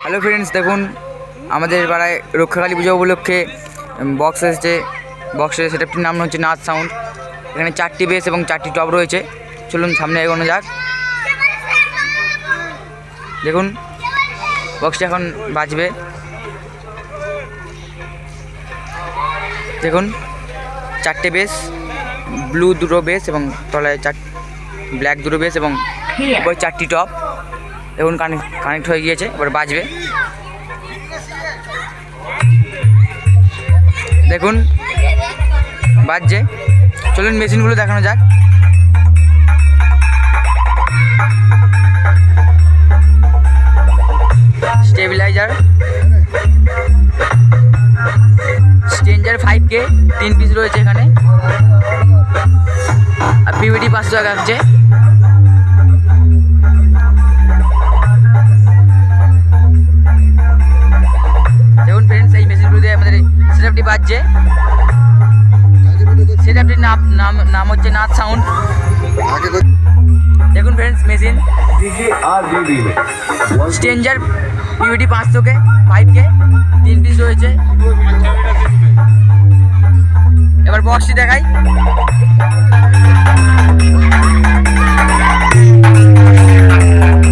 Hello friends, দেখুন আমাদের পাড়ায় রক্ষাকালী পুজো উপলক্ষে বক্স এসেছে। বক্সের সেটআপটির নাম হচ্ছে নাথ সাউন্ড। এখানে 4টি বেস এবং 4টি টপ রয়েছে। চলুন সামনে এগোনো যাক। দেখুন বক্সটি এখন বাজবে। দেখুন 4টে বেস, ব্লু 2টো বেস এবং তলায় ব্ল্যাক 2টো বেস এবং ওই 4টি টপ। দেখুন কানেক্ট হয়ে গিয়েছে, এবার বাজবে। দেখুন বাজছে। চলুন মেশিনগুলো দেখানো যাক। স্টেবিলাইজার, স্ট্রেঞ্জার 5K 3 পিস রয়েছে এখানে, আর পিভিডি 500 টাকা আছে। দেখুন ফ্রেন্ডস, এই মেশিনগুলো দিয়ে আমাদের সেটআপটি বাজছে। সেটআপটির নাম হচ্ছে নাথ সাউন্ড। দেখুন friends machine stranger PVD 500K 5K 3 piece রয়েছে। এবার বক্সটি দেখাই।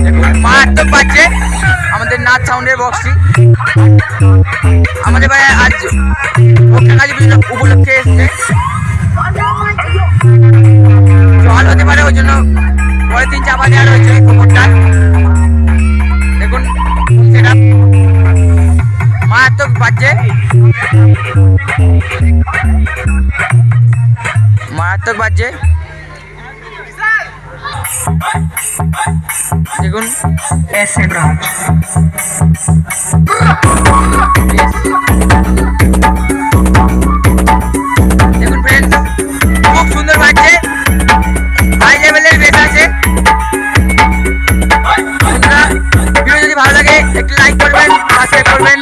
দেখুন মারাত্মক বাজছে আমাদের নাথ সাউন্ডের বক্সটি। আমাদের ভাই আজ রক্ষাকালী পুজো উপলক্ষে এসছে। জল হতে পারে, ওই জন্য পরে 3 চাপা দেওয়া রয়েছে গোবরটা। দেখুন সেটা মারাত্মক বাজছে, মারাত্মক বাজছে। দেখুন দেখুন ফ্রেন্ডস, খুব সুন্দর বাজছে, হাই লেভেলের বেস আছে। ভিডিও যদি ভালো লাগে একটু লাইক করবেন, সাবস্ক্রাইব করবেন।